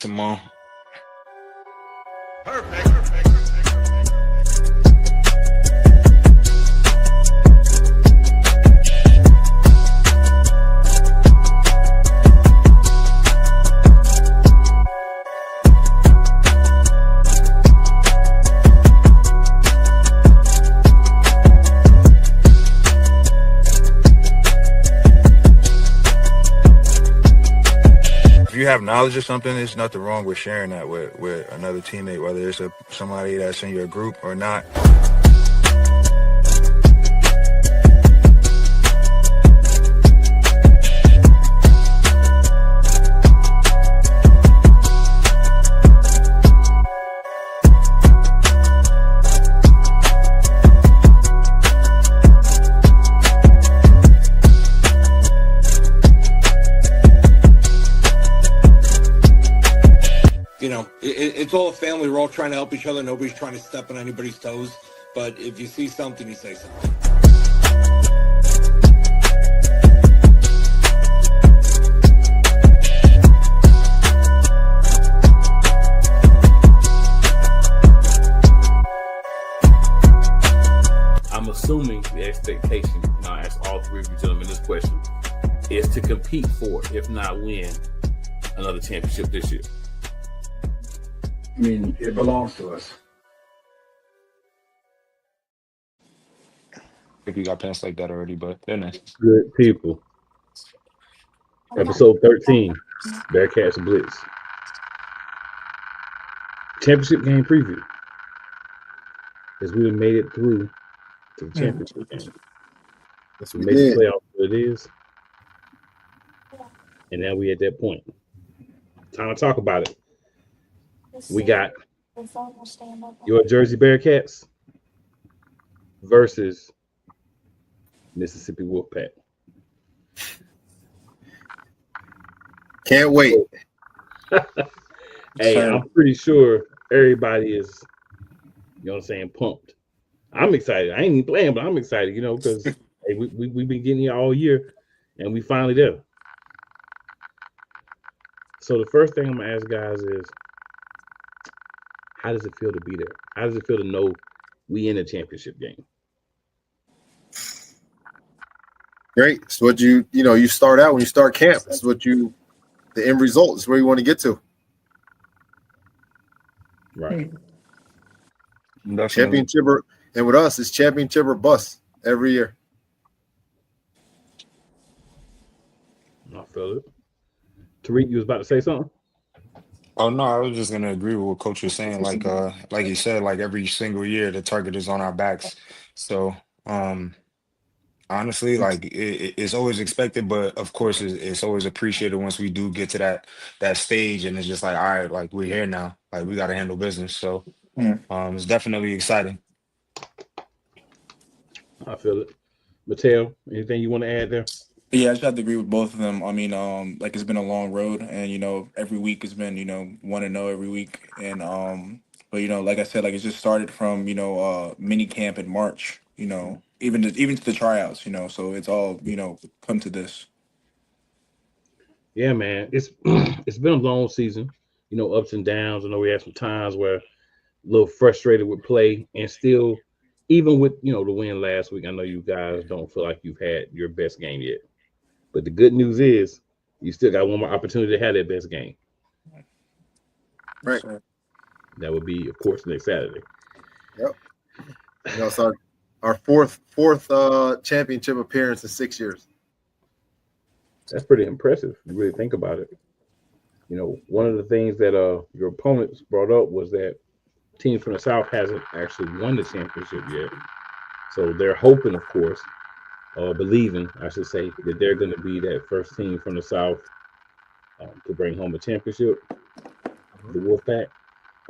Tomorrow. Perfect. If you have knowledge of something, there's nothing wrong with sharing that with another teammate, whether it's somebody that's in your group or not. You know, it's all a family. We're all trying to help each other. Nobody's trying to step on anybody's toes. But if you see something, you say something. I'm assuming the expectation, and I ask all three of you gentlemen this question, is to compete for, if not win, another championship this year. I mean, it belongs to us. I think we got past like that already, but they're nice. Good people. Episode 13, Bearcats Blitz. Championship game preview. As we have made it through to the championship game. Yes, We made the playoff what it is. And now we at that point. Time to talk about it. We got your Jersey Bearcats versus Mississippi Wolfpack. Can't wait. Hey, I'm pretty sure everybody is, you know what I'm saying, pumped. I'm excited. I ain't even playing, but I'm excited, you know, because hey, we've been getting here all year, and we finally there. So the first thing I'm going to ask guys is, how does it feel to be there? How does it feel to know we in a championship game? Great. It's what you start out when you start camp. It's what the end result is where you want to get to. Right. Championship, and with us, it's championship or bust every year. I feel it. Tariq, you was about to say something? Oh no, I was just gonna agree with what Coach was saying. Like you said, like every single year the target is on our backs. So honestly, like it's always expected, but of course it's always appreciated once we do get to that stage, and it's just like, all right, like we're here now, like we got to handle business. So it's definitely exciting. I feel it. Mateo, anything you want to add there? Yeah, I just have to agree with both of them. I mean, like it's been a long road, and every week has been 1-0 every week, and but like I said, like it just started from mini camp in March, even to the tryouts, so it's all come to this. Yeah, man, it's it's been a long season, ups and downs. I know we had some times where a little frustrated with play, and still, even with the win last week, I know you guys don't feel like you've had your best game yet. But the good news is you still got one more opportunity to have that best game. Right. That would be, of course, next Saturday. Yep. It's our fourth championship appearance in 6 years. That's pretty impressive. If you really think about it. One of the things that your opponents brought up was that team from the South hasn't actually won the championship yet. So they're hoping, of course, believing, I should say, that they're going to be that first team from the South to bring home a championship, the Wolfpack.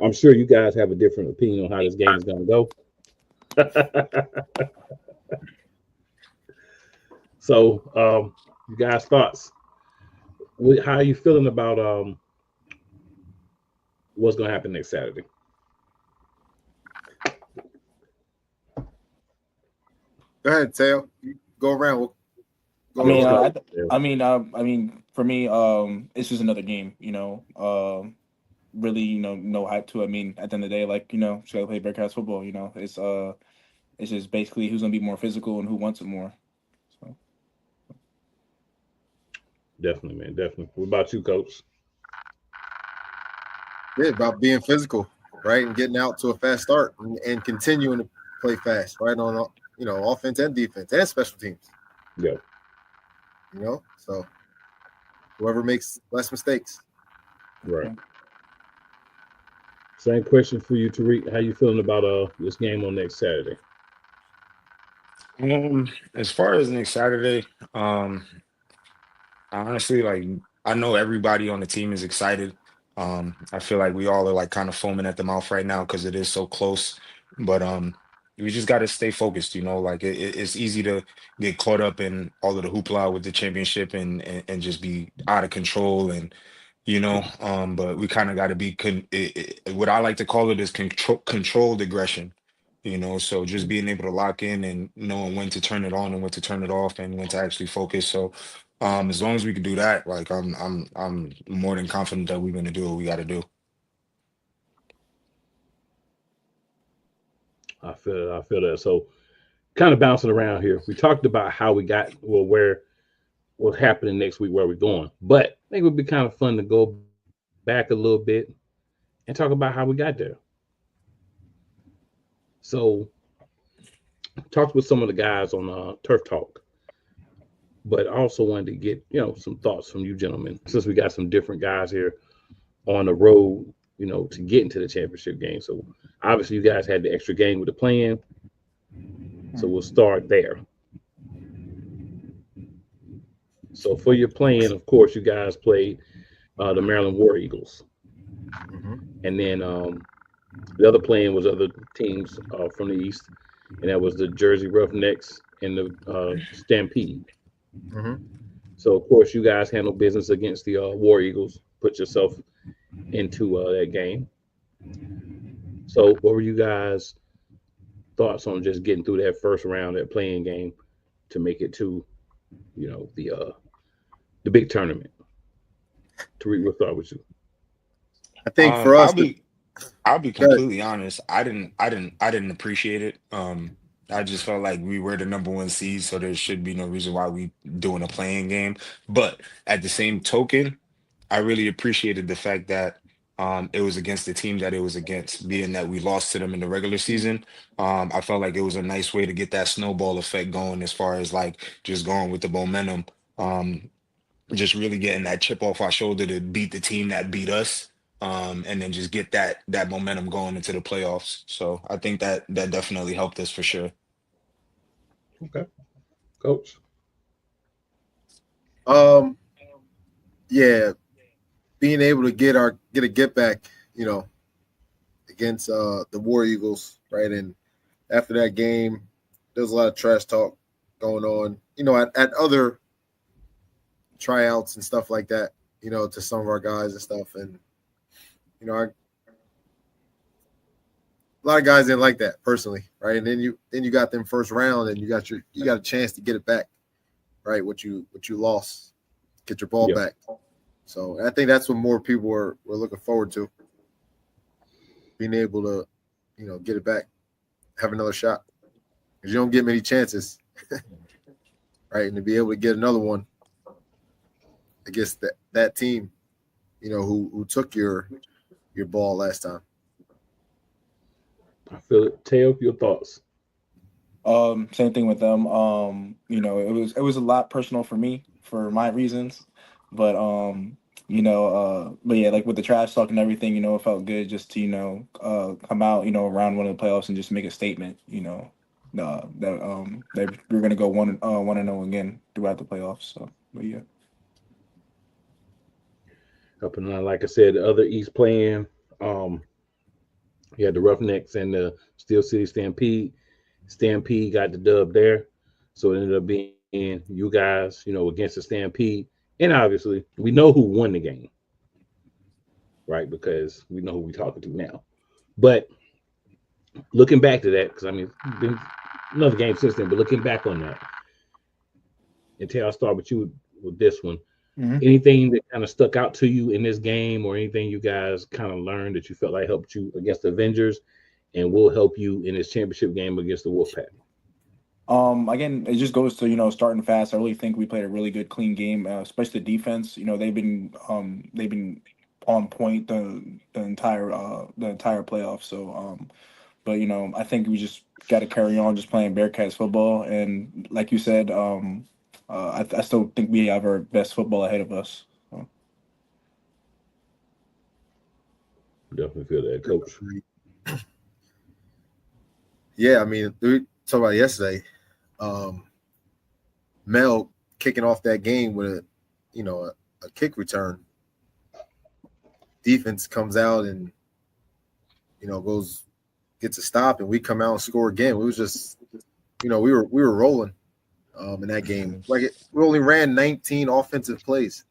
I'm sure you guys have a different opinion on how this game is going to go. So, you guys' thoughts? How are you feeling about what's going to happen next Saturday? Go ahead, Teo. Go around. I mean, for me, it's just another game. really, no hype to it. I mean, at the end of the day, like, just gotta play Bearcats football. It's just basically who's gonna be more physical and who wants it more. So Definitely, man. Definitely. What about you, Coach? Yeah, about being physical, right, and getting out to a fast start and continuing to play fast, right, on offense and defense and special teams. Yeah. So whoever makes less mistakes. Right. Same question for you, Tariq. How you feeling about this game on next Saturday? As far as next Saturday, honestly, like I know everybody on the team is excited. I feel like we all are like kind of foaming at the mouth right now because it is so close. But we just got to stay focused. Like it's easy to get caught up in all of the hoopla with the championship and just be out of control but we kind of got to be what I like to call it is controlled aggression. So just being able to lock in and knowing when to turn it on and when to turn it off and when to actually focus. So as long as we can do that, like I'm more than confident that we're gonna do what we gotta do. I feel it. I feel that. So kind of bouncing around here. We talked about how we got where what's happening next week, where we're going. But I think it would be kind of fun to go back a little bit and talk about how we got there. So talked with some of the guys on Turf Talk, but I also wanted to get some thoughts from you gentlemen, since we got some different guys here on the road, to get into the championship game. So obviously you guys had the extra game with the plan. So we'll start there. So for your plan, of course, you guys played the Maryland War Eagles. Mm-hmm. And then the other plan was other teams from the East, and that was the Jersey Roughnecks and the Stampede. Mm-hmm. So, of course, you guys handle business against the War Eagles, put yourself into that game. So what were you guys' thoughts on just getting through that first round, that playing game, to make it to, the big tournament? Tariq, we'll start with you. I think for us, I'll be completely honest. I didn't appreciate it. I just felt like we were the number one seed, so there should be no reason why we doing a playing game. But at the same token, I really appreciated the fact that it was against the team that it was against, being that we lost to them in the regular season. I felt like it was a nice way to get that snowball effect going as far as like just going with the momentum. Just really getting that chip off our shoulder to beat the team that beat us. And then just get that momentum going into the playoffs. So I think that definitely helped us for sure. Okay, Coach. Yeah, being able to get a get back, against the War Eagles, right? And after that game, there was a lot of trash talk going on, at other tryouts and stuff like that, to some of our guys and stuff. And, a lot of guys didn't like that personally, right? And then you got them first round and you got a chance to get it back, right? What you lost, get your ball back. So I think that's what more people were looking forward to, being able to, get it back, have another shot, because you don't get many chances, right? And to be able to get another one against that team, who took your ball last time. I feel it. Teo, your thoughts? Same thing with them. It was a lot personal for me for my reasons, but but yeah, like with the trash talk and everything, it felt good just to come out, around one of the playoffs and just make a statement, that we're gonna go 1-0 again throughout the playoffs. So, but yeah. Up and down, like I said, the other East playing, you had the Roughnecks and the Steel City Stampede. Stampede got the dub there, so it ended up being you guys, against the Stampede, and obviously we know who won the game, right? Because we know who we're talking to now. But looking back to that, because I mean, it's been another game since then, but looking back on that, and Tay, I'll start with you with this one. Anything that kind of stuck out to you in this game, or anything you guys kind of learned that you felt like helped you against the Avengers and will help you in this championship game against the Wolfpack? Again, it just goes to starting fast. I really think we played a really good, clean game, especially the defense. They've been on point the entire playoff. So, but I think we just got to carry on just playing Bearcats football. And like you said, I still think we have our best football ahead of us. So. Definitely feel that, Coach. Yeah, I mean, we talked about yesterday. Mel kicking off that game with a kick return. Defense comes out and gets a stop, and we come out and score again. We was just we were rolling in that game. We only ran 19 offensive plays.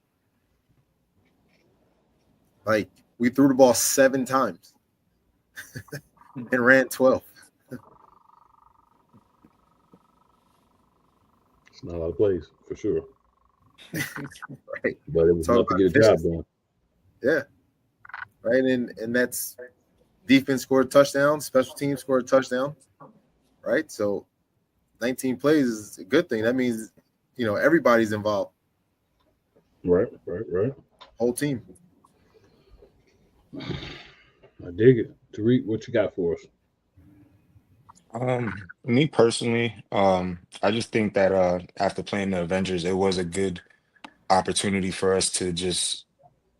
Like, we threw the ball 7 times and ran 12. It's not a lot of plays, for sure. Right. But it was enough to get a job done. Yeah. Right. And that's defense scored a touchdown, special teams scored a touchdown. Right. So 19 plays is a good thing. That means, everybody's involved. Right. Whole team. I dig it. Tariq, what you got for us? Me personally, I just think that after playing the Avengers, it was a good opportunity for us to just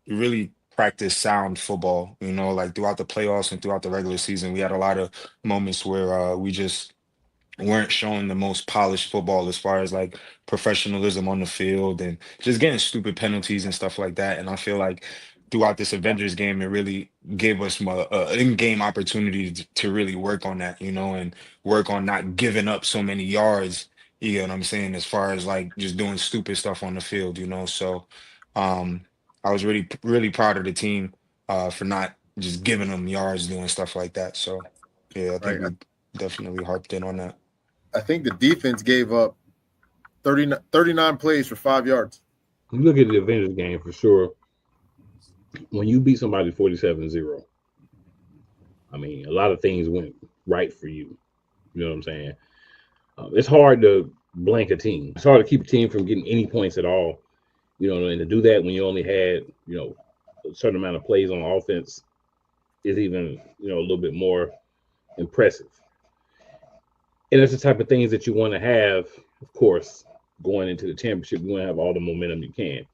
really practice sound football. Like throughout the playoffs and throughout the regular season, we had a lot of moments where we just weren't showing the most polished football as far as like professionalism on the field and just getting stupid penalties and stuff like that. And I feel like throughout this Avengers game, it really gave us more in-game opportunity to really work on that, and work on not giving up so many yards. You know what I'm saying? As far as like just doing stupid stuff on the field. So um, I was really, really proud of the team for not just giving them yards doing stuff like that. So yeah, I think Right. we definitely harped in on that. I think the defense gave up 39 plays for 5 yards. You look at the Avengers game for sure. When you beat somebody 47-0, I mean, a lot of things went right for you. You know what I'm saying? It's hard to blank a team. It's hard to keep a team from getting any points at all. And to do that when you only had, a certain amount of plays on offense is even, a little bit more impressive. And that's the type of things that you want to have, of course, going into the championship. You want to have all the momentum you can.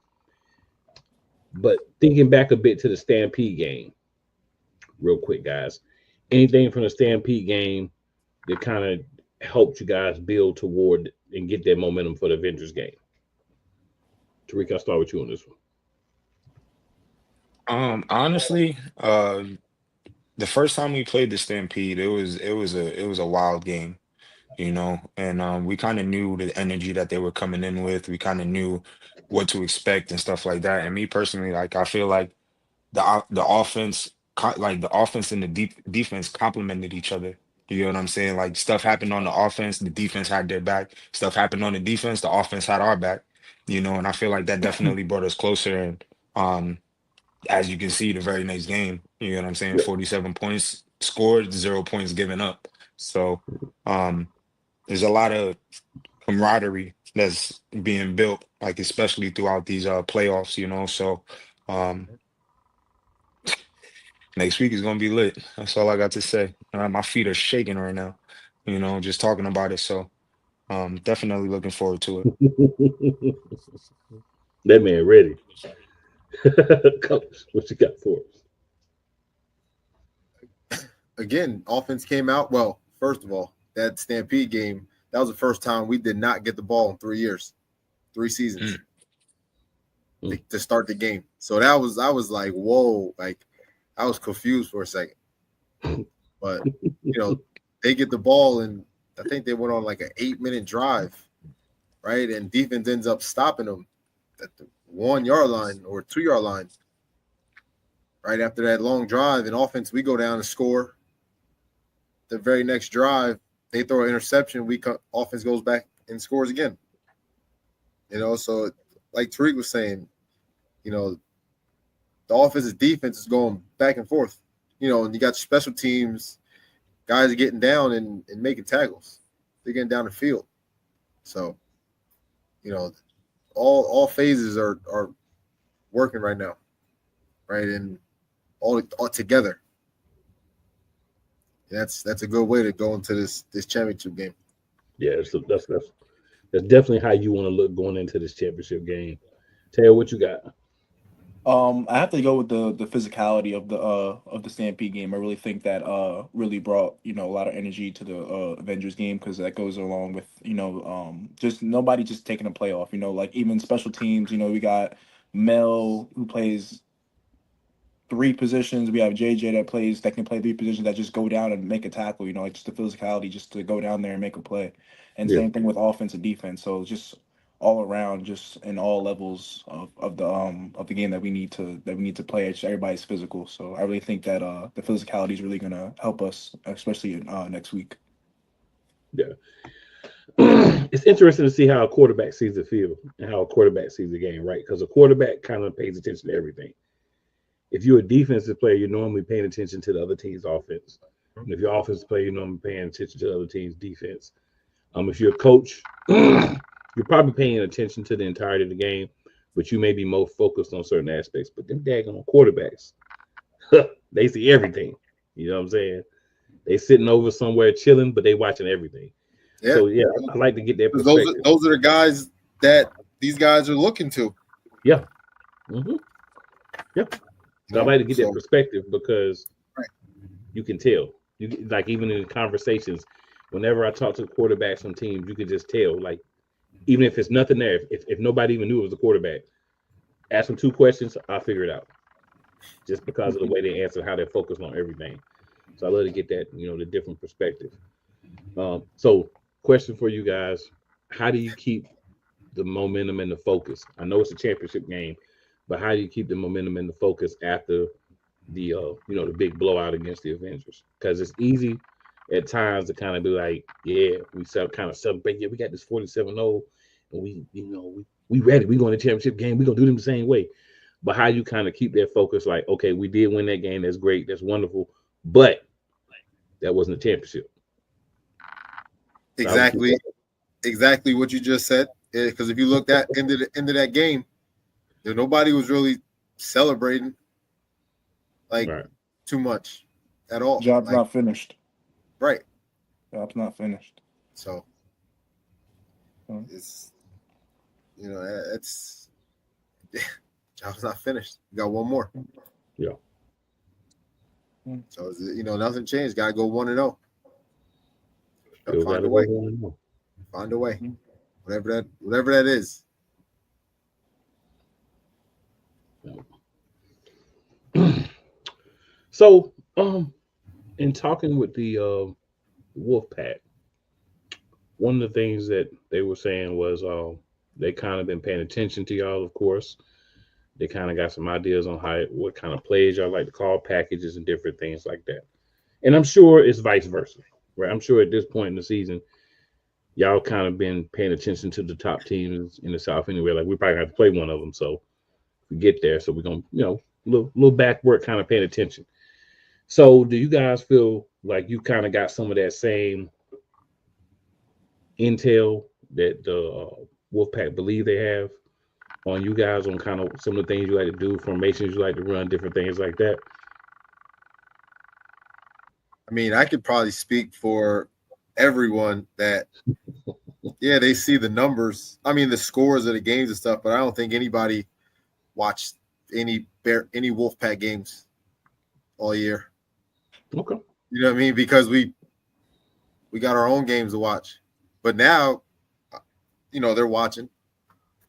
But thinking back a bit to the Stampede game, real quick, guys, anything from the Stampede game that kind of helped you guys build toward and get that momentum for the Avengers game? Tariq, I'll start with you on this one. Honestly, the first time we played the Stampede, it was a wild game, and we kind of knew the energy that they were coming in with. We kind of knew what to expect and stuff like that. And me personally, like I feel like the offense, like the offense and the defense complemented each other. You know what I'm saying? Like stuff happened on the offense, the defense had their back. Stuff happened on the defense, the offense had our back. And I feel like that definitely brought us closer. And as you can see, the very next game, you know what I'm saying? Yeah. 47 points scored, 0 points given up. So there's a lot of camaraderie that's being built, like especially throughout these playoffs. So next week is gonna be lit. That's all I got to say. My feet are shaking right now, just talking about it. So definitely looking forward to it. That man ready. Coach, what you got for us? Again, offense came out. Well, first of all, that Stampede game, that was the first time we did not get the ball in 3 years, 3 seasons to start the game. So I was like, whoa, like I was confused for a second. But, they get the ball, and I think they went on like an 8-minute drive, right? And defense ends up stopping them at the 1-yard line or 2-yard line. Right after that long drive, and offense, we go down and score. The very next drive, they throw an interception. Offense goes back and scores again. So like Tariq was saying, you know, the offense and defense is going back and forth. You know, and you got special teams, guys are getting down and making tackles. They're getting down the field. So, you know, all phases are working right now, right? And all together. That's a good way to go into this championship game. Yeah, so that's definitely how you want to look going into this championship game. Taylor, what you got? I have to go with the physicality of the Stampede game. I really think that really brought a lot of energy to the Avengers game, because that goes along with just nobody just taking a play off. Like even special teams. We got Mel, who plays 3 positions. We have JJ that can play 3 positions, that just go down and make a tackle. Like just the physicality, just to go down there and make a play. And Yeah. same thing with offense and defense. So just all around, just in all levels of the game that we need to play. Everybody's physical. So I really think that the physicality is really gonna help us, especially next week. Yeah. It's interesting to see how a quarterback sees the field and how a quarterback sees the game, right? Because a quarterback kind of pays attention to everything. If you're a defensive player, you're normally paying attention to the other team's offense. And if you're an offensive player, you're normally paying attention to the other team's defense. If you're a coach, you're probably paying attention to the entirety of the game, but you may be more focused on certain aspects. But them daggone quarterbacks, they see everything. You know what I'm saying? They sitting over somewhere chilling, but they watching everything. Yeah. So yeah, I like to get that perspective. Those are the guys that these guys are looking to. Yeah. Mm-hmm. Yeah. So I like to get that perspective, because you can tell. You like, even in conversations, whenever I talk to quarterbacks on teams, you can just tell. Like, even if it's nothing there, if nobody even knew it was a quarterback, ask them 2 questions, I'll figure it out. Just because of the way they answer, how they're focused on everything. So I love to get that, the different perspective. So question for you guys: how do you keep the momentum and the focus? I know it's a championship game, but how do you keep the momentum and the focus after the the big blowout against the Avengers? Because it's easy at times to kind of be like, yeah, we kind of celebrate. Yeah, we got this 47-0, and we ready. We going to championship game. We gonna do them the same way. But how you kind of keep that focus? Like, okay, we did win that game. That's great. That's wonderful. But that wasn't a championship. Exactly what you just said. Because if you looked at into that game, nobody was really celebrating too much at all. Job's not finished. Right. Job's not finished. So it's it's job's not finished. You got one more. Yeah. So nothing changed. Got to go 1-0. Find a way. Find a way. Whatever that is. So, in talking with the Wolfpack, one of the things that they were saying was they kind of been paying attention to y'all, of course. They kind of got some ideas on what kind of plays y'all like to call, packages and different things like that. And I'm sure it's vice versa, right? I'm sure at this point in the season, y'all kind of been paying attention to the top teams in the South anyway. Like, we probably have to play one of them, so we get there. So we're gonna, little back work, kind of paying attention. So do you guys feel like you kind of got some of that same intel that the Wolfpack believe they have on you guys, on kind of some of the things you like to do, formations you like to run, different things like that? I mean, I could probably speak for everyone that, yeah, they see the numbers. I mean, the scores of the games and stuff, but I don't think anybody watched any Wolfpack games all year. Okay. You know what I mean? Because we got our own games to watch. But now, they're watching.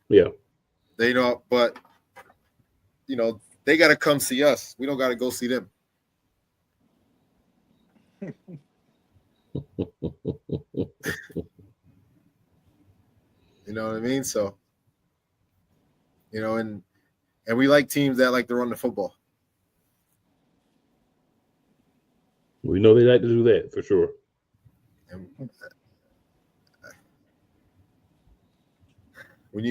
Yeah. They know, but they got to come see us. We don't got to go see them. You know what I mean? So, and we like teams that like to run the football. We know they like to do that for sure. And when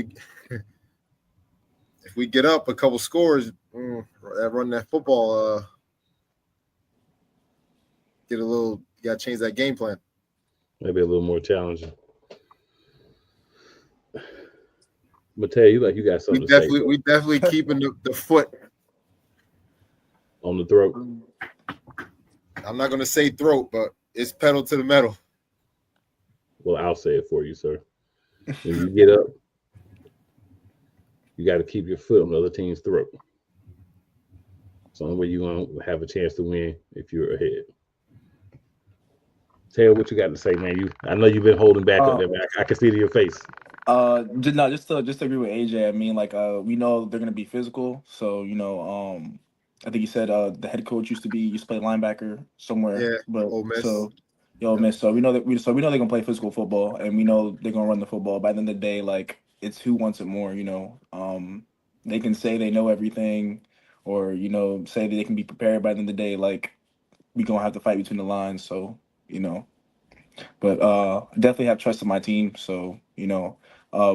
if we get up a couple scores, run that football, get a little. You got to change that game plan. Maybe a little more challenging. But tell you like you got something to say. We definitely keeping the foot on the throat. I'm not gonna say throat, but it's pedal to the metal. Well, I'll say it for you, sir. When you get up, you got to keep your foot on the other team's throat. It's the only way you're gonna have a chance to win if you're ahead. Tell what you got to say, man. I know you've been holding back up there, man. I can see it in your face. Just to agree with AJ. I mean, like, we know they're gonna be physical. So, I think you said the head coach used to play linebacker somewhere. Yeah, but Ole Miss. Ole Miss. So we know they're gonna play physical football, and we know they're gonna run the football. By the end of the day, like, it's who wants it more. They can say they know everything, or say that they can be prepared. By the end of the day, like, we gonna have to fight between the lines. So but I definitely have trust in my team. So we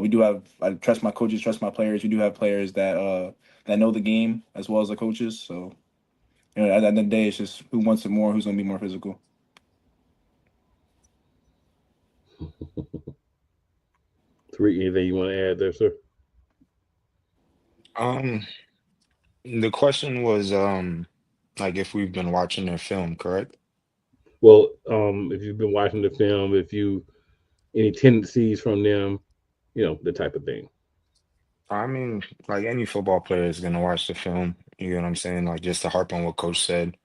do have. I trust my coaches, trust my players. We do have players that know the game as well as the coaches. So at the end of the day, it's just who wants it more, who's gonna be more physical. Three, anything you want to add there, sir? The question was like if we've been watching their film, correct? Well, if you've been watching the film, any tendencies from them, the type of thing. I mean, like any football player is gonna watch the film. You know what I'm saying? Like just to harp on what Coach said.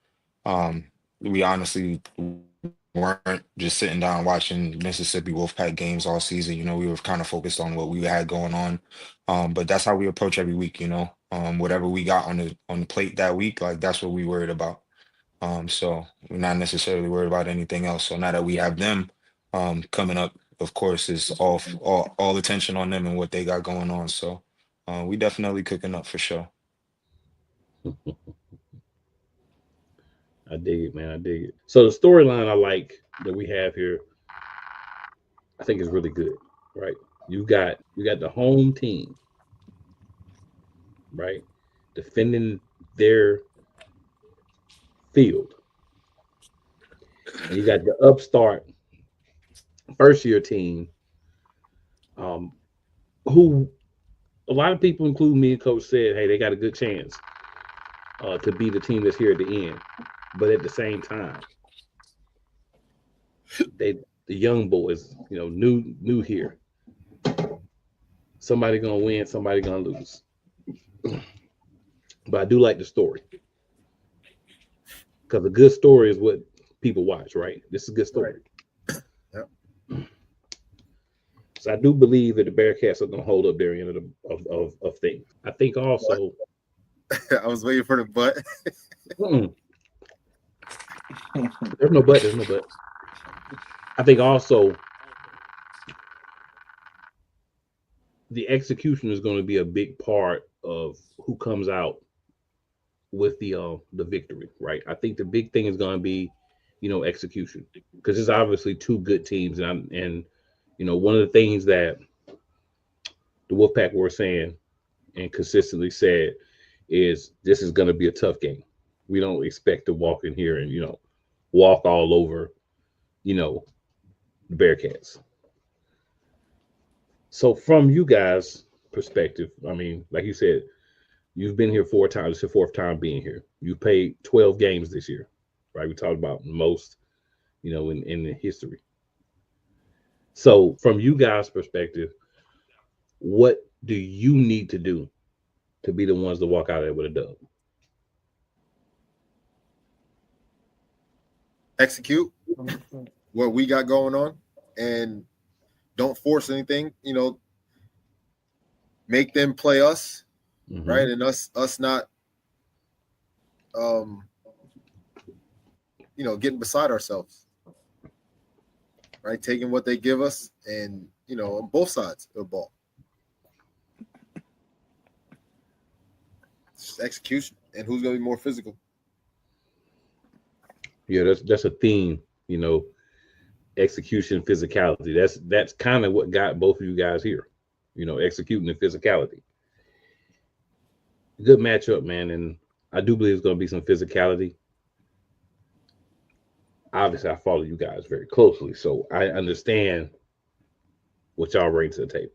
We honestly weren't just sitting down watching Mississippi Wolfpack games all season. We were kind of focused on what we had going on. But that's how we approach every week. Whatever we got on the plate that week, like that's what we worried about. So we're not necessarily worried about anything else. So now that we have them coming up, of course, it's all attention on them and what they got going on. So we definitely cooking up for sure. I dig it, man. I dig it. So the storyline I like that we have here, I think is really good, right? You got the home team, right, defending their field. And you got the upstart first-year team, who a lot of people, including me and Coach, said, hey, they got a good chance to be the team that's here at the end. But at the same time, the young boys, new here. Somebody gonna win, somebody gonna lose. But I do like the story, because a good story is what people watch, right? This is a good story. Yep. So I do believe that the Bearcats are gonna hold up their end of things. I think also. I was waiting for the butt. There's no but. I think also the execution is going to be a big part of who comes out with the victory, right? I think the big thing is going to be, execution, because it's obviously two good teams, and one of the things that the Wolfpack were saying and consistently said is this is going to be a tough game. We don't expect to walk in here and walk all over, the Bearcats. So from you guys' perspective, I mean, like you said, you've been here 4 times. It's your 4th time being here. You played 12 games this year, right? We talked about most, in the history. So from you guys' perspective, what do you need to do to be the ones to walk out of there with a dub? Execute what we got going on and don't force anything, make them play us, right? And us not getting beside ourselves, right? Taking what they give us and on both sides of the ball. It's just execution and who's gonna be more physical. Yeah, that's a theme, execution, physicality. That's kind of what got both of you guys here, executing and physicality. Good matchup, man, and I do believe it's going to be some physicality. Obviously, I follow you guys very closely, so I understand what y'all bring to the table.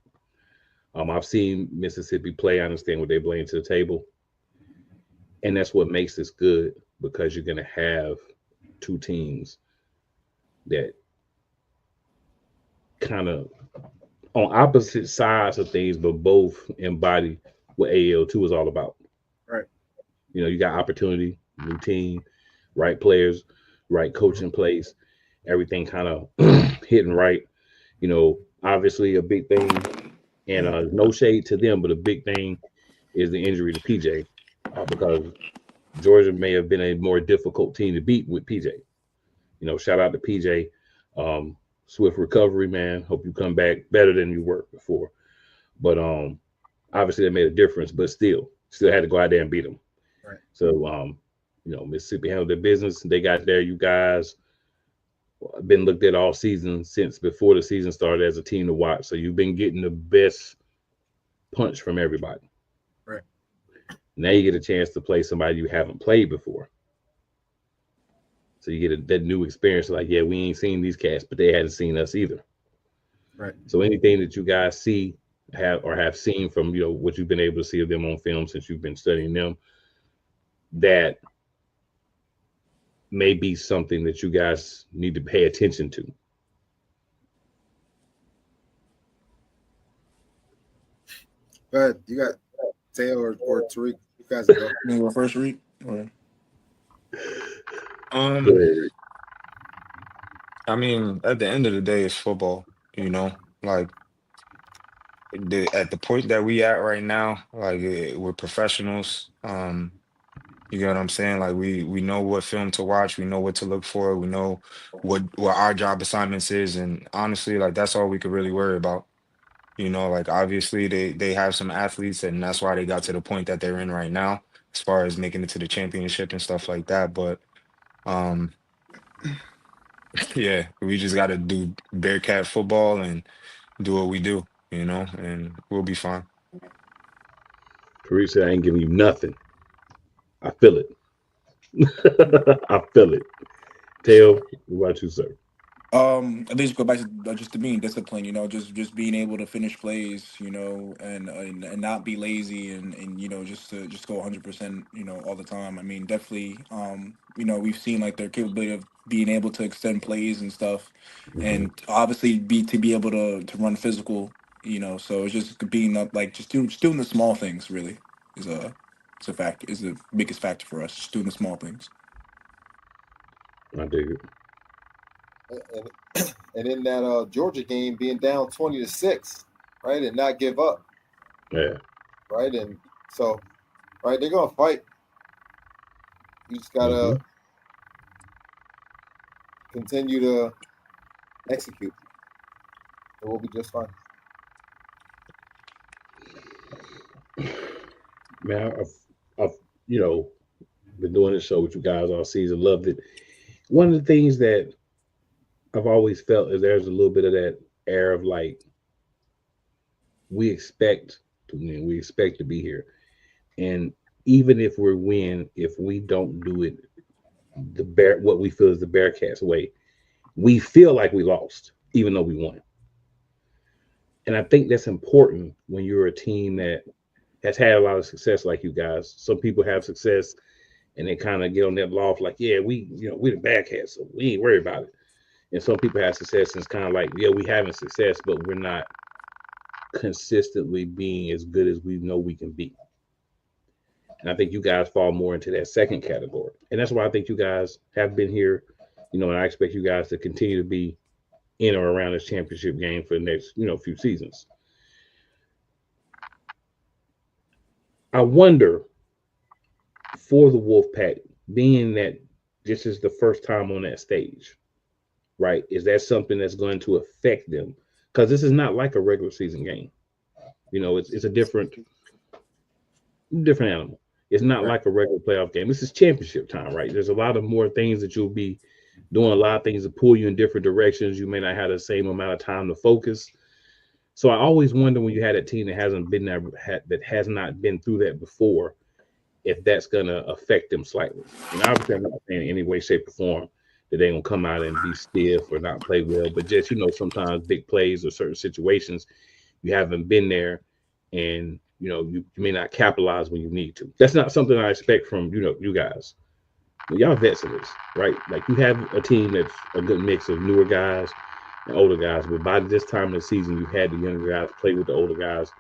I've seen Mississippi play. I understand what they bring to the table, and that's what makes this good because you're going to have two teams that kind of on opposite sides of things, but both embody what AL2 is all about. Right. You know, you got opportunity, new team, right players, right coach in place, everything kind of hitting right. You know, obviously a big thing, and no shade to them, but a big thing is the injury to PJ because Georgia may have been a more difficult team to beat with PJ. You know, shout out to PJ. Swift recovery, man. Hope you come back better than you were before. But obviously that made a difference, but still had to go out there and beat them. Right. So you know, Mississippi handled their business. They got there. You guys been looked at all season since before the season started as a team to watch. So you've been getting the best punch from everybody. Right. Now you get a chance to play somebody you haven't played before. So you get that new experience. Like, yeah, we ain't seen these cats, but they hadn't seen us either. Right. So anything that you guys see have seen from, you know, what you've been able to see of them on film since you've been studying them, that may be something that you guys need to pay attention to. Go ahead. You got Taylor or Tariq. You guys go. You go first, Reed? Or... Go ahead, Rick. I mean, at the end of the day, it's football, you know? Like at the point that we at right now, like we're professionals. You get what I'm saying? Like we know what film to watch, we know what to look for, we know what our job assignments is, and honestly, like that's all we could really worry about. You know, like obviously they have some athletes, and that's why they got to the point that they're in right now, as far as making it to the championship and stuff like that. But um, yeah, we just got to do Bearcat football and do what we do, you know, and we'll be fine. Teresa, I ain't giving you nothing. I feel it. I feel it. Tail, what about you, sir? I think just go back to just to being disciplined, you know, just being able to finish plays, you know, and not be lazy and you know just to just go 100%, you know, all the time. I mean, definitely, you know, we've seen like their capability of being able to extend plays and stuff, and obviously be able to run physical, you know. So it's just being up like just doing the small things really is a factor, is the biggest factor for us. Just doing the small things. I dig it. And in that Georgia game, being down 20-6, right, and not give up. Yeah. Right, and so, right, they're gonna fight. You just gotta continue to execute. It will be just fine. Man, I've you know been doing this show with you guys all season. Loved it. One of the things that I've always felt is there's a little bit of that air of like we expect to be here, and even if we win, if we don't do it what we feel is the Bearcats way, we feel like we lost, even though we won. And I think that's important when you're a team that has had a lot of success like you guys. Some people have success and they kind of get on that loft like, yeah, we're the Bearcats, so we ain't worried about it. And some people have success and it's kind of like, yeah, we having success, but we're not consistently being as good as we know we can be. And I think you guys fall more into that second category. And that's why I think you guys have been here, you know, and I expect you guys to continue to be in or around this championship game for the next, you know, few seasons. I wonder for the Wolfpack, being that this is the first time on that stage, right? Is that something that's going to affect them? Because this is not like a regular season game. You know, it's a different animal. It's not like a regular playoff game. This is championship time, right? There's a lot of more things that you'll be doing, a lot of things to pull you in different directions. You may not have the same amount of time to focus. So I always wonder when you had a team that hasn't been there, that has not been through that before, if that's gonna affect them slightly. And obviously, I'm not saying in any way, shape, or form that they're gonna come out and be stiff or not play well, but just sometimes big plays or certain situations you haven't been there, and you may not capitalize when you need to. That's not something I expect from you guys. Y'all vets in this, right? Like you have a team that's a good mix of newer guys and older guys, but by this time of the season, you had the younger guys play with the older guys,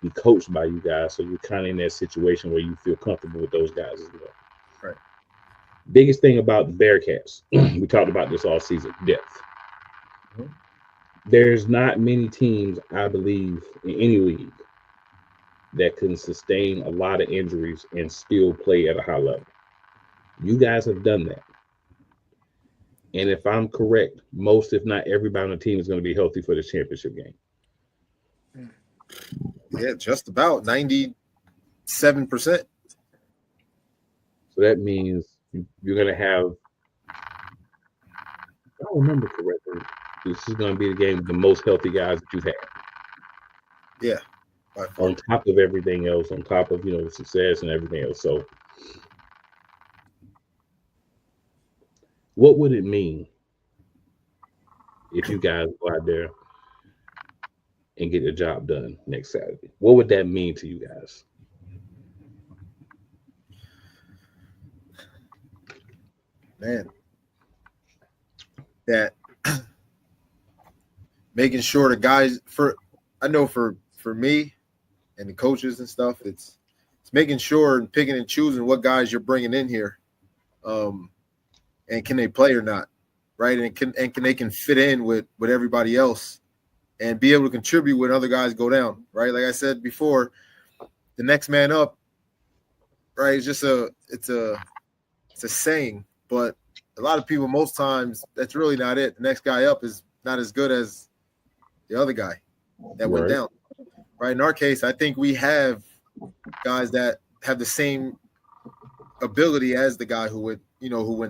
be coached by you guys, so you're kind of in that situation where you feel comfortable with those guys as well. Right. Biggest thing about the Bearcats, we talked about this all season, depth. Mhm. There's not many teams, I believe, in any league that can sustain a lot of injuries and still play at a high level. You guys have done that. And if I'm correct, most, if not everybody on the team is going to be healthy for the championship game. Yeah, just about 97%. So that means you're going to have, I don't remember correctly, this is going to be the game with the most healthy guys that you've had. Yeah. On top of everything else, on top of, success and everything else. So what would it mean if you guys go out there and get the job done next Saturday? What would that mean to you guys? Man, that making sure the guys for me and the coaches and stuff, it's making sure and picking and choosing what guys you're bringing in here, and can they play or not, right? And can they fit in with everybody else and be able to contribute when other guys go down, right? Like I said before, the next man up, right? It's a saying, but a lot of people, most times, that's really not it. The next guy up is not as good as the other guy that went down, right? In our case, I think we have guys that have the same ability as the guy who went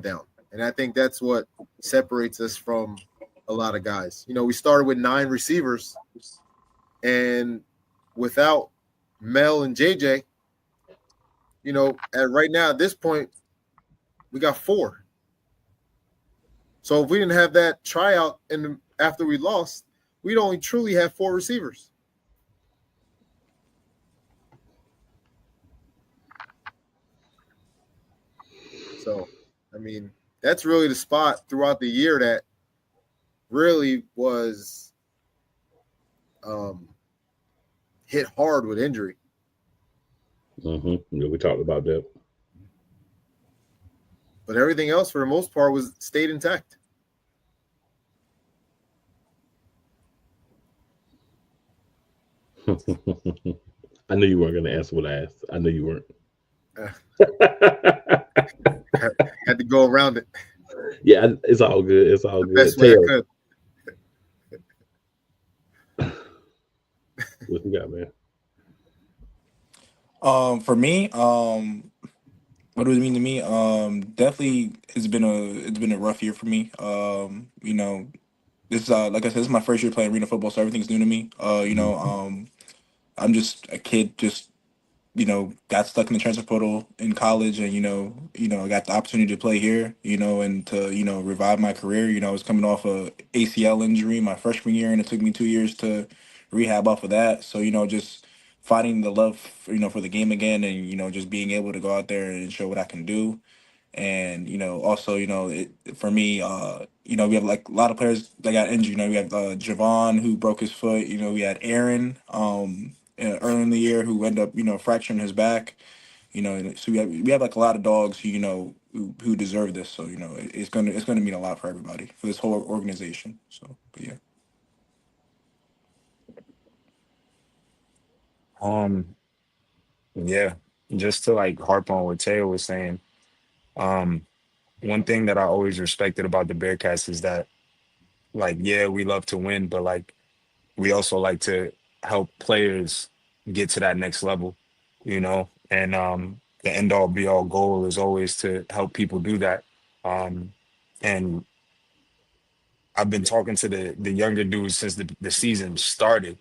down. And I think that's what separates us from a lot of guys. We started with 9 receivers, and without Mel and JJ, at right now at this point, we got 4. So if we didn't have that tryout after we lost, we'd only truly have 4 receivers. So, I mean, that's really the spot throughout the year that really was hit hard with injury. Yeah, we talked about that. But everything else, for the most part, stayed intact. I knew you weren't going to answer what I asked. I knew you weren't. Had to go around it. Yeah, it's all good. It's all good. Best way I could. What you got, man? For me, what does it mean to me? Definitely, it's been a rough year for me. This like I said, this is my first year playing arena football, so everything's new to me. I'm just a kid, just got stuck in the transfer portal in college, and I got the opportunity to play here, and to revive my career. I was coming off a ACL injury my freshman year, and it took me 2 years to rehab off of that. So just finding the love, for the game again, and just being able to go out there and show what I can do. And also for me, we have like a lot of players that got injured. We have Javon, who broke his foot. We had Aaron early in the year, who ended up fracturing his back. So we have like a lot of dogs who deserve this. So it's gonna mean a lot for everybody, for this whole organization. So, but yeah. Yeah, just to like harp on what Teo was saying. One thing that I always respected about the Bearcats is that, like, yeah, we love to win, but like we also like to help players get to that next level, And the end all be all goal is always to help people do that. And I've been talking to the younger dudes since the season started.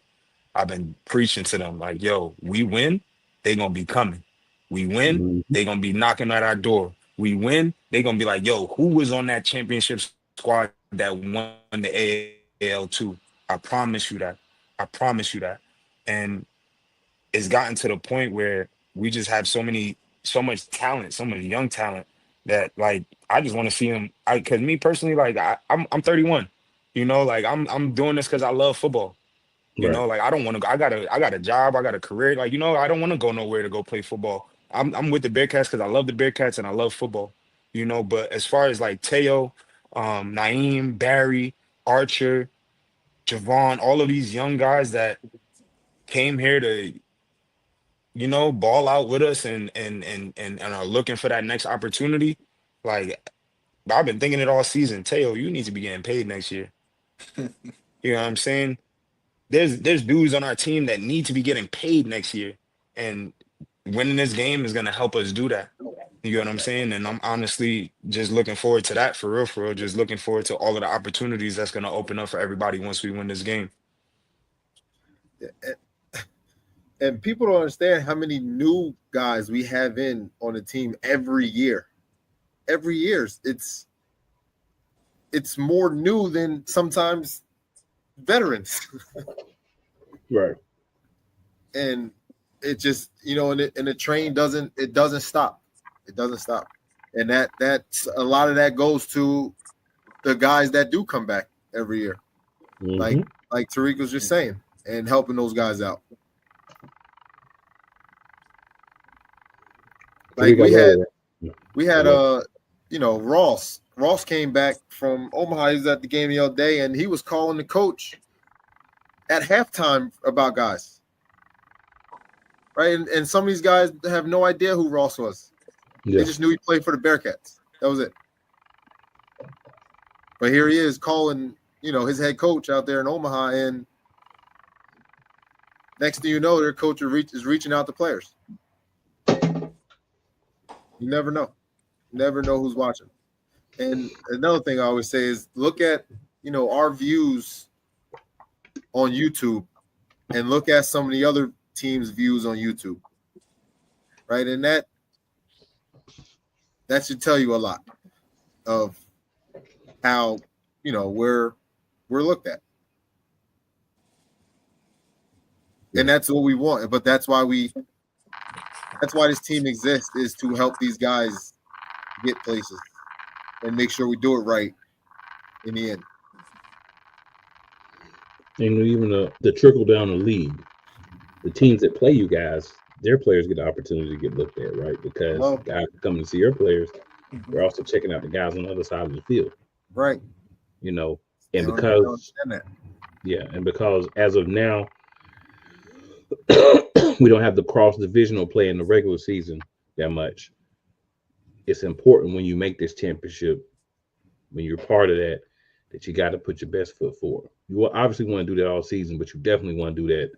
I've been preaching to them like, yo, we win, they gonna be coming. We win, they're gonna be knocking at our door. We win, they're gonna be like, yo, who was on that championship squad that won the AAL2? I promise you that. I promise you that. And it's gotten to the point where we just have so much talent, so much young talent that like I just want to see them. Cause me personally, like I'm 31. You know, like I'm doing this because I love football. You know, like I don't want to. I got a job. I got a career. Like I don't want to go nowhere to go play football. I'm with the Bearcats because I love the Bearcats and I love football. You know, but as far as like Teo, Naeem, Barry, Archer, Javon, all of these young guys that came here to ball out with us and are looking for that next opportunity. Like I've been thinking it all season. Teo, you need to be getting paid next year. You know what I'm saying? There's dudes on our team that need to be getting paid next year, and winning this game is gonna help us do that. You know what I'm saying? And I'm honestly just looking forward to that for real. Just looking forward to all of the opportunities that's gonna open up for everybody once we win this game. And people don't understand how many new guys we have on the team every year. Every year, it's more new than sometimes veterans. Right. And it just, and the train doesn't stop. It doesn't stop. And that's a lot of that goes to the guys that do come back every year. Mm-hmm. Like Tariq was just saying, and helping those guys out. Like we had Ross. Ross came back from Omaha. He was at the game the other day, and he was calling the coach at halftime about guys. Right? And some of these guys have no idea who Ross was. Yeah. They just knew he played for the Bearcats. That was it. But here he is calling, his head coach out there in Omaha, and next thing you know, their coach is reaching out to players. You never know. Never know who's watching. And another thing I always say is look at, our views on YouTube and look at some of the other teams' views on YouTube. Right? And that should tell you a lot of how, we're looked at. And that's what we want. But that's why this team exists, is to help these guys get places and make sure we do it right in the end. And even the trickle down the league, the teams that play you guys, their players get the opportunity to get looked at, right? Because guys coming to see your players, they're also checking out the guys on the other side of the field. Right. And because as of now, we don't have the cross-divisional play in the regular season that much. It's important when you make this championship, when you're part of that you got to put your best foot forward. You will obviously want to do that all season, but you definitely want to do that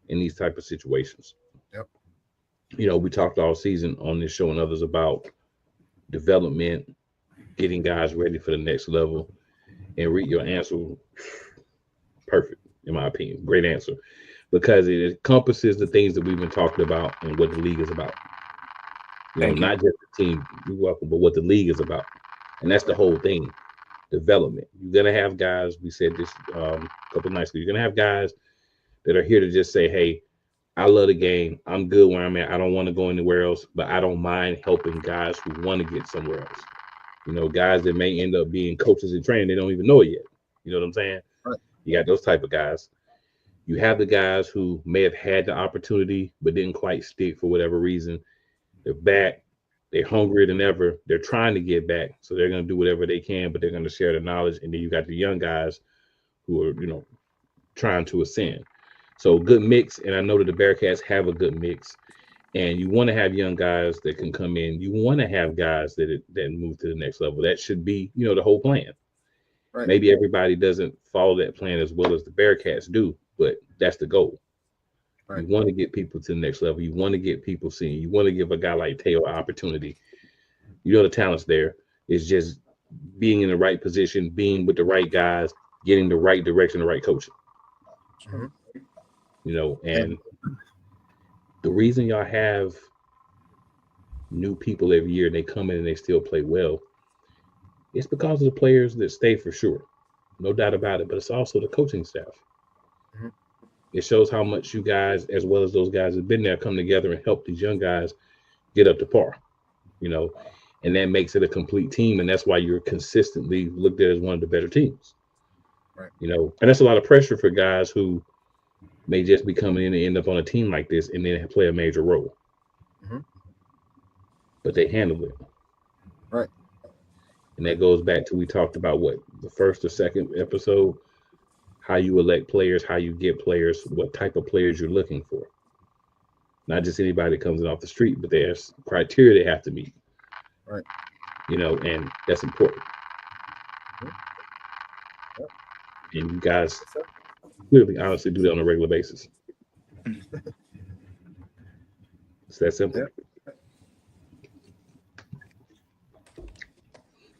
in these type of situations. Yep. We talked all season on this show and others about development, getting guys ready for the next level, and read your answer. Perfect, in my opinion. Great answer. Because it encompasses the things that we've been talking about and what the league is about. Not just the team, you're welcome, but what the league is about. And that's the whole thing. Development. You're going to have guys, we said this a couple of nights ago, you're going to have guys that are here to just say, hey, I love the game. I'm good where I'm at. I don't want to go anywhere else, but I don't mind helping guys who want to get somewhere else. Guys that may end up being coaches in training, they don't even know it yet. You know what I'm saying? Right. You got those type of guys. You have the guys who may have had the opportunity but didn't quite stick for whatever reason. They're back. They're hungrier than ever. They're trying to get back, so they're going to do whatever they can, but they're going to share the knowledge. And then you got the young guys who are, trying to ascend. So good mix, and I know that the Bearcats have a good mix. And you want to have young guys that can come in. You want to have guys that move to the next level. That should be, the whole plan. Right. Maybe everybody doesn't follow that plan as well as the Bearcats do, but that's the goal. Right. You want to get people to the next level. You want to get people seen. You want to give a guy like Teo an opportunity. The talent's there. It's just being in the right position, being with the right guys, getting the right direction, the right coaching. Mm-hmm. And the reason y'all have new people every year and they come in and they still play well, it's because of the players that stay for sure. No doubt about it. But it's also the coaching staff. Mhm. It shows how much you guys, as well as those guys that have been there, come together and help these young guys get up to par, you know, and that makes it a complete team. And that's why you're consistently looked at as one of the better teams, Right. you know, and that's a lot of pressure for guys who may just be coming in and end up on a team like this and then play a major role. Mhm. But they handle it. Right. And that goes back to, we talked about what, the first or second episode, how you elect players, how you get players, what type of players you're looking for. Not just anybody that comes in off the street, but there's criteria they have to meet. Right. You know, and that's important. Yep. And you guys clearly, honestly, do that on a regular basis. It's that simple. Yep.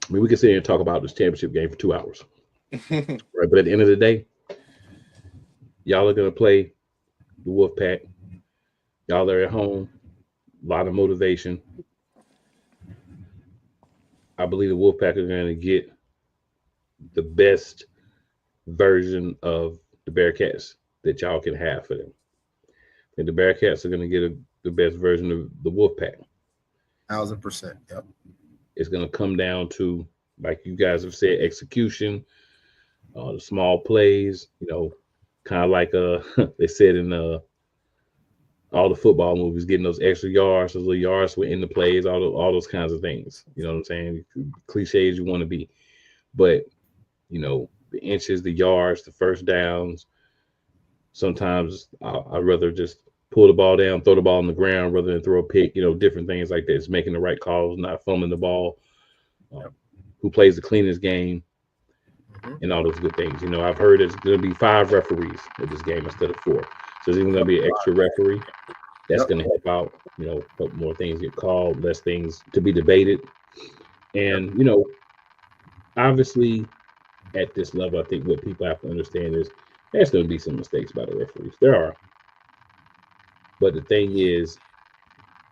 I mean, we can sit here and talk about this championship game for 2 hours. Right. But at the end of the day, y'all are going to play the Wolfpack. Y'all are at home. A lot of motivation. I believe the Wolfpack are going to get the best version of the Bearcats that y'all can have for them. And the Bearcats are going to get the best version of the Wolfpack. 1000%. Yep. It's going to come down to, like you guys have said, execution, the small plays, you know, kind of like they said in all the football movies, getting those extra yards, those little yards within the plays, all those kinds of things. You know what I'm saying? Cliches you want to be. But, you know, the inches, the yards, the first downs, sometimes I'd rather just pull the ball down, throw the ball on the ground rather than throw a pick, you know, different things like this, making the right calls, not fumbling the ball, who plays the cleanest game, and all those good things. You know, I've heard it's going to be 5 referees at this game instead of 4. So there's even going to be an extra referee. That's going to help out, you know, help more things get called, less things to be debated. And, you know, obviously at this level, I think what people have to understand is there's going to be some mistakes by the referees. There are. But the thing is,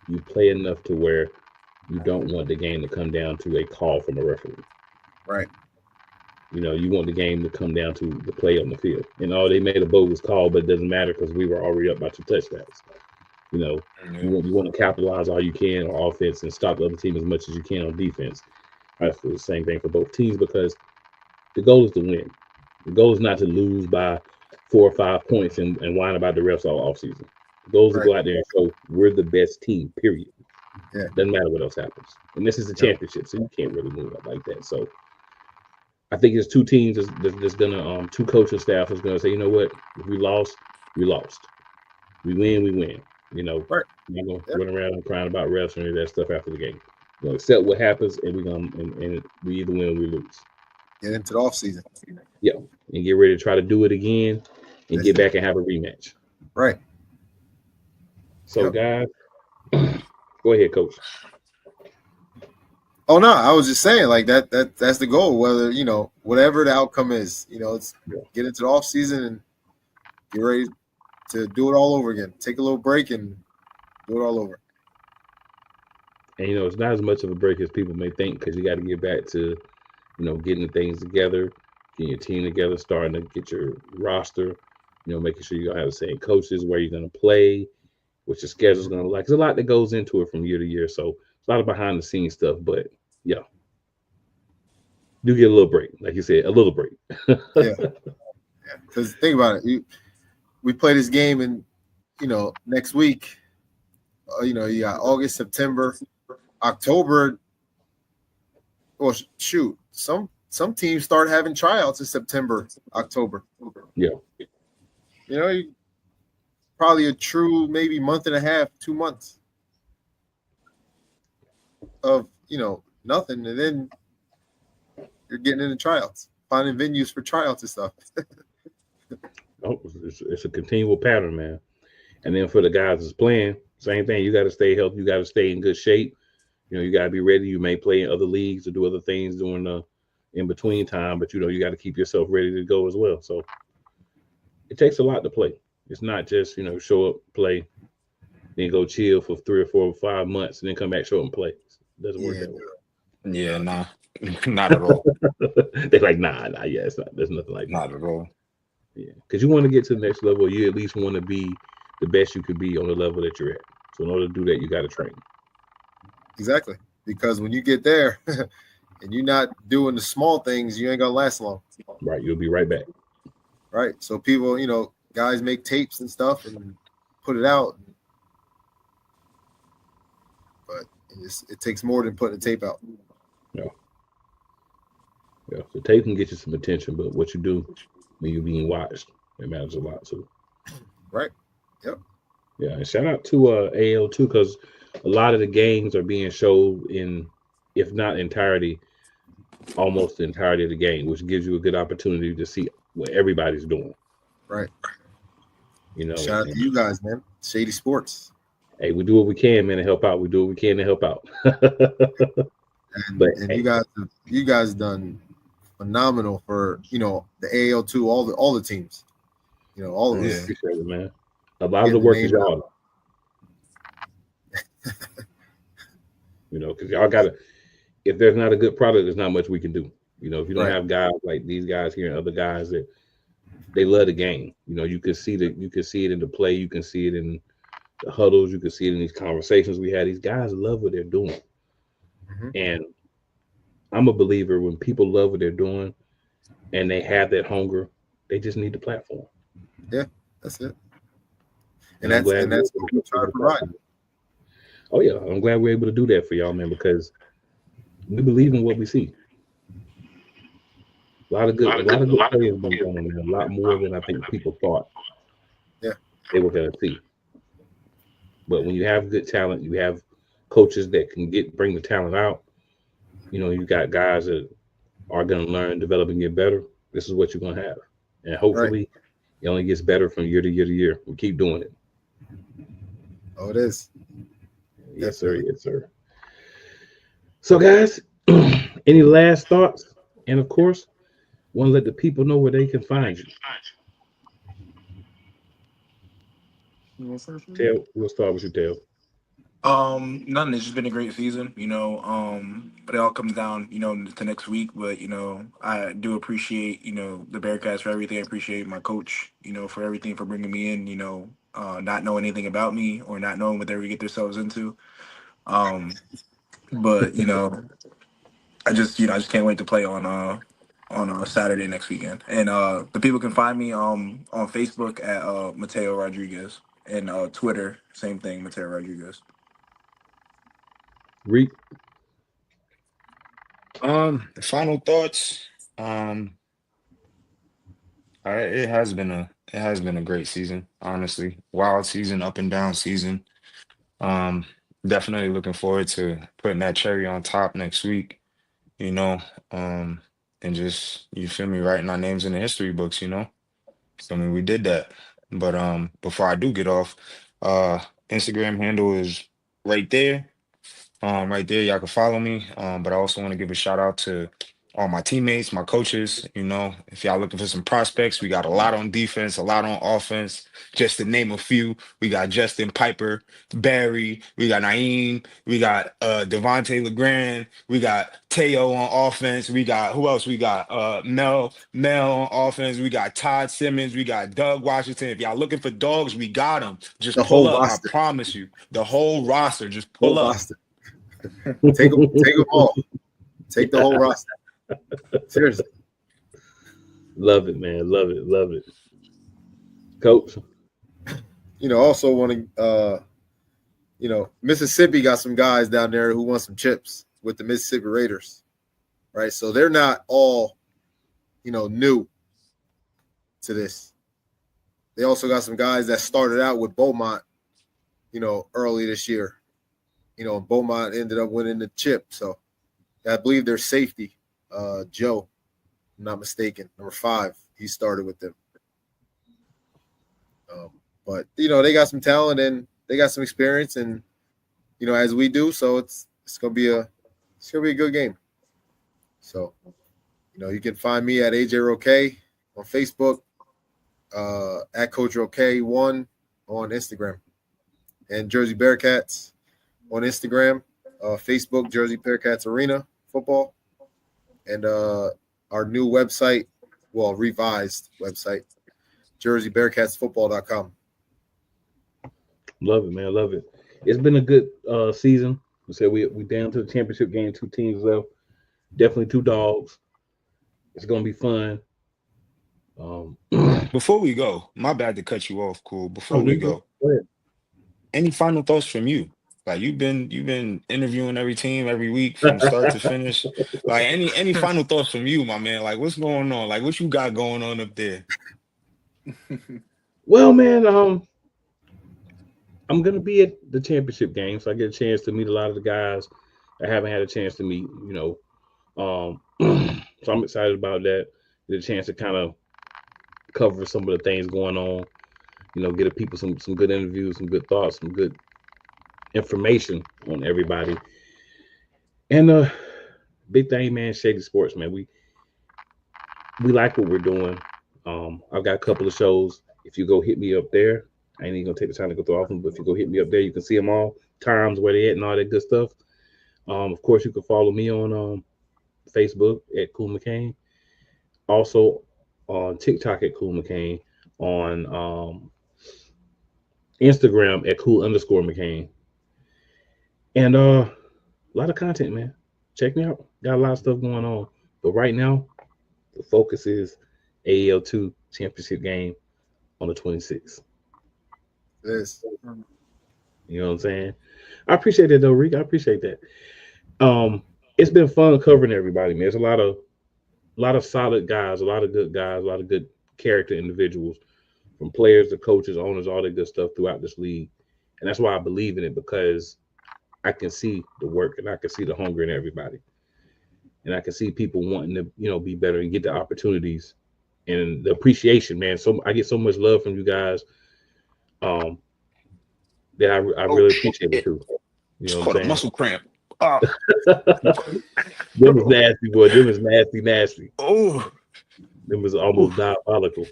you play enough to where you don't want the game to come down to a call from a referee. Right. You know, you want the game to come down to the play on the field. And they made a bogus call, but it doesn't matter because we were already up by 2 touchdowns. You know, you want to capitalize all you can on offense and stop the other team as much as you can on defense. That's the same thing for both teams because the goal is to win. The goal is not to lose by 4 or 5 points and whine about the refs all offseason. The goal is to go out there and show we're the best team, period. Yeah. Doesn't matter what else happens. And this is a championship, so you can't really move up like that. So I think it's 2 teams that's gonna 2 coaching staff is gonna say, you know what, if we lost, we lost. We win, we win. You know, right. We're not gonna run around and crying about refs or any of that stuff after the game. We're gonna accept what happens and we're gonna and we either win or we lose. Get into the off season. Yeah. And get ready to try to do it again and get back and have a rematch. Right. So guys, go ahead, coach. Oh no, I was just saying like that's the goal. Whether, you know, whatever the outcome is, you know, it's get into the off season and get ready to do it all over again. Take a little break and do it all over. And you know, it's not as much of a break as people may think because you got to get back to, you know, getting the things together, getting your team together, starting to get your roster, you know, making sure you have the same coaches, where you're going to play, what your schedule is going to look like. There's a lot that goes into it from year to year. So it's a lot of behind the scenes stuff, but yeah, do get a little break. Like you said, a little break. Yeah. Because think about it. We play this game in, you know, next week, you know, you got August, September, October. Well, shoot, some teams start having tryouts in September, October. Yeah. You know, probably a true maybe month and a half, 2 months of, you know, nothing. And then you're getting into tryouts, finding venues for tryouts and stuff. It's a continual pattern, man. And then for the guys that's playing, same thing. You got to stay healthy. You got to stay in good shape. You know, you got to be ready. You may play in other leagues or do other things during the in-between time, but, you know, you got to keep yourself ready to go as well. So it takes a lot to play. It's not just, you know, show up, play, then go chill for 3 or 4 or 5 months, and then come back, show and play. It doesn't work that way. Yeah, nah, not at all. They're like, nah, yeah, it's not. There's nothing like that. Not at all. Yeah, because you want to get to the next level, you at least want to be the best you could be on the level that you're at. So in order to do that, you got to train. Exactly, because when you get there and you're not doing the small things, you ain't gonna last long. Right, you'll be right back. Right. So people, guys make tapes and stuff and put it out, but it takes more than putting a tape out. Yeah, the tape can get you some attention, but what you do when you're being watched, it matters a lot too. Right. Yep. Yeah, and shout out to AL too, because a lot of the games are being showed in, if not entirety, almost the entirety of the game, which gives you a good opportunity to see what everybody's doing. Right. Shout out to you guys, man. Shady Sports. Hey, we do what we can, man, to help out. We do what we can to help out. and you guys done phenomenal for the AL2, all the teams. All of this. Appreciate it, man. A lot of the work is y'all. Because y'all gotta. If there's not a good product, there's not much we can do. If you don't have guys like these guys here and other guys that they love the game. You can see that. You can see it in the play. You can see it in the huddles. You can see it in these conversations we had. These guys love what they're doing, and I'm a believer when people love what they're doing and they have that hunger, they just need the platform. Yeah, that's it. And that's what we try to provide. Oh yeah, I'm glad we're able to do that for y'all, man, because we believe in what we see. A lot of good players been going on, man. A lot more than I think people thought. Yeah, they were gonna see. But when you have good talent, you have coaches that can bring the talent out. You got guys that are gonna learn, develop, and get better. This is what you're gonna have, and hopefully, it only gets better from year to year to year. We keep doing it. Oh, it is. Yes, sir. Yes, sir. So, guys, any last thoughts? And of course, want to let the people know where they can find you. Tail, we'll start with you, Tail. Nothing. It's just been a great season, but it all comes down, to next week. But, I do appreciate, the Bearcats for everything. I appreciate my coach, for everything, for bringing me in, not knowing anything about me or not knowing what they would get themselves into. But, I just can't wait to play on Saturday next weekend. And the people can find me on Facebook at Mateo Rodriguez, and Twitter, same thing, Mateo Rodriguez. Reek. Final thoughts. It has been a great season, honestly. Wild season, up and down season. Definitely looking forward to putting that cherry on top next week, and just, you feel me, writing our names in the history books, So we did that. But before I do get off, Instagram handle is right there. Right there, y'all can follow me. But I also want to give a shout out to all my teammates, my coaches. If y'all looking for some prospects, we got a lot on defense, a lot on offense. Just to name a few, we got Justin Piper, Barry, we got Naeem, we got Devontae LeGrand, we got Teo on offense, we got who else? We got Mel on offense, we got Todd Simmons, we got Doug Washington. If y'all looking for dogs, we got them. Just pull up. Roster. I promise you, the whole roster. Just pull up. Roster. Take them all. Take the whole roster. Seriously. Love it, man. Love it. Coach. Also want to, Mississippi got some guys down there who want some chips with the Mississippi Raiders, right? So they're not all, new to this. They also got some guys that started out with Beaumont, early this year. Beaumont ended up winning the chip. So I believe their safety, Joe, if I'm not mistaken, number 5, he started with them. But they got some talent and they got some experience, and as we do, so it's gonna be a good game. So you can find me at Aj Roque on Facebook, at Coach Roque 1 on Instagram. and Jersey Bearcats on Instagram, Facebook, Jersey Bearcats Arena Football, and our new website, well, revised website, jerseybearcatsfootball.com. Love it, man. Love it. It's been a good season. We said we down to the championship game, 2 teams left. Definitely 2 dogs. It's gonna be fun. Before we go, my bad to cut you off, cool. Before we go ahead. Any final thoughts from you? Like you've been interviewing every team every week from start to finish. Like any final thoughts from you, my man? Like what's going on? Like what you got going on up there? Well, man, I'm gonna be at the championship game, so I get a chance to meet a lot of the guys I haven't had a chance to meet. So I'm excited about that. Get a chance to kind of cover some of the things going on. Get a people some good interviews, some good thoughts, some good information on everybody. And big thing, man, Shady Sports, man. We like what we're doing. I've got a couple of shows. If you go hit me up there, I ain't even gonna take the time to go through all of them, but if you go hit me up there, you can see them all, times where they at and all that good stuff. Of course, you can follow me on Facebook at Cool McCain. Also on TikTok at Cool McCain. On Instagram at Cool_McCain. And a lot of content, man. Check me out. Got a lot of stuff going on. But right now, the focus is AAL2 championship game on the 26th. Yes. You know what I'm saying? I appreciate that though, Rick. I appreciate that. It's been fun covering everybody, man. There's a lot of solid guys, a lot of good guys, a lot of good character individuals, from players to coaches, owners, all that good stuff throughout this league. And that's why I believe in it, because I can see the work and I can see the hunger in everybody. And I can see people wanting to, be better and get the opportunities and the appreciation, man. So I get so much love from you guys that I really appreciate it too. You know what I'm saying? Muscle cramp. Them was nasty, boy. Them was nasty. Oh, them was almost diabolical.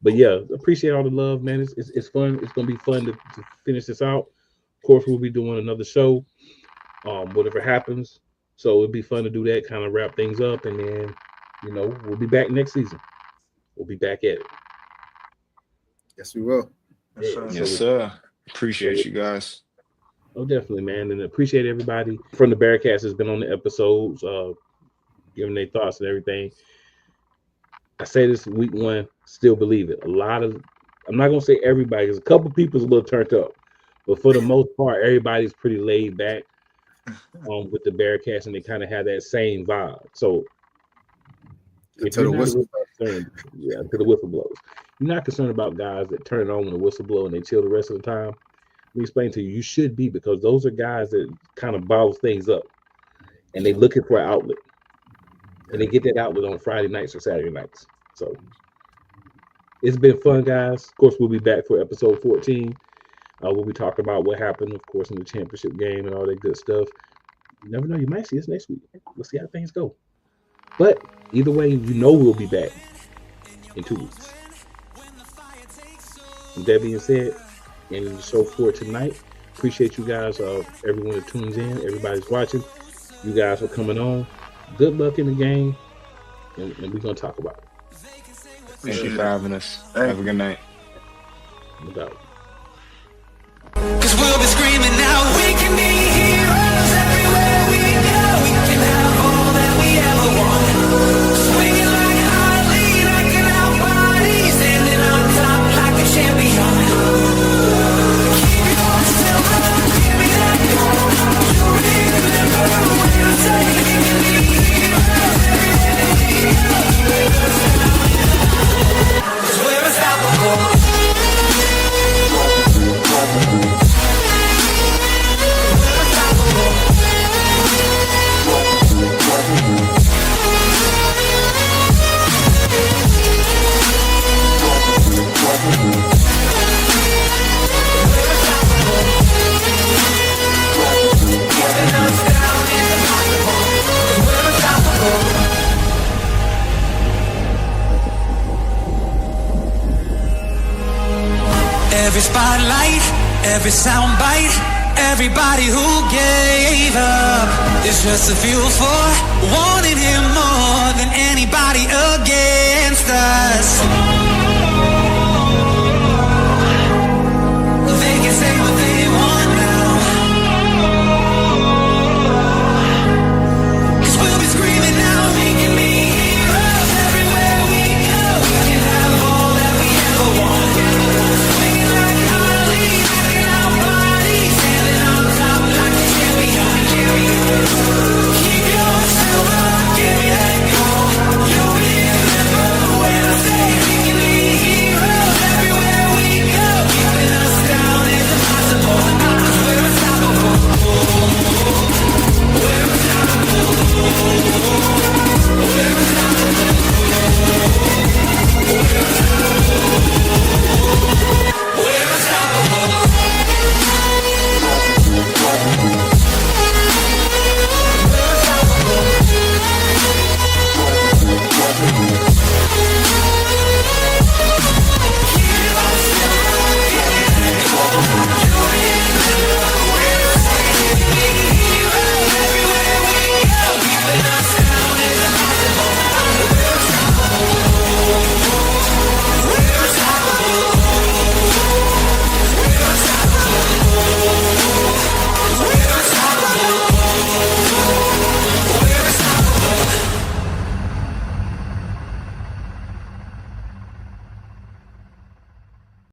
But yeah, appreciate all the love, man. It's fun. It's gonna be fun to finish this out. Of course, we'll be doing another show, whatever happens. So it'll be fun to do that, kind of wrap things up, and then we'll be back next season. We'll be back at it. Yes, we will. Yes, sir. Appreciate you guys. Oh, definitely, man. And appreciate everybody from the Bearcats that's been on the episodes, giving their thoughts and everything. I say this week 1, still believe it. I'm not going to say everybody, because a couple people's a little turned up. But for the most part, everybody's pretty laid back with the Bearcats, and they kind of have that same vibe. So if you're not concerned, to the whistle blows. You're not concerned about guys that turn it on when the whistle blows and they chill the rest of the time. Let me explain to you, you should be, because those are guys that kind of bottles things up and they looking for an outlet. And they get that outlet on Friday nights or Saturday nights. So it's been fun, guys. Of course, we'll be back for episode 14. We'll be talking about what happened, of course, in the championship game and all that good stuff. You never know, you might see us next week. We'll see how things go. But either way, we'll be back in 2 weeks. With that being said, ending the show for tonight. Appreciate you guys, everyone that tunes in, everybody's watching. You guys are coming on. Good luck in the game, and we're going to talk about it. Thank you for having us. Have a good night. No doubt. 'Cause we'll be screaming now, we can be heroes everywhere we go. We can have all that we ever want. Swinging like Harley, rocking our bodies, standing on top like a champion. Keep it on silver, give me that gold. You remember when I say we can be heroes everywhere we go. 'Cause we're unstoppable. Every spotlight Every soundbite, everybody who gave up is just a fuel for wanting him more than anybody.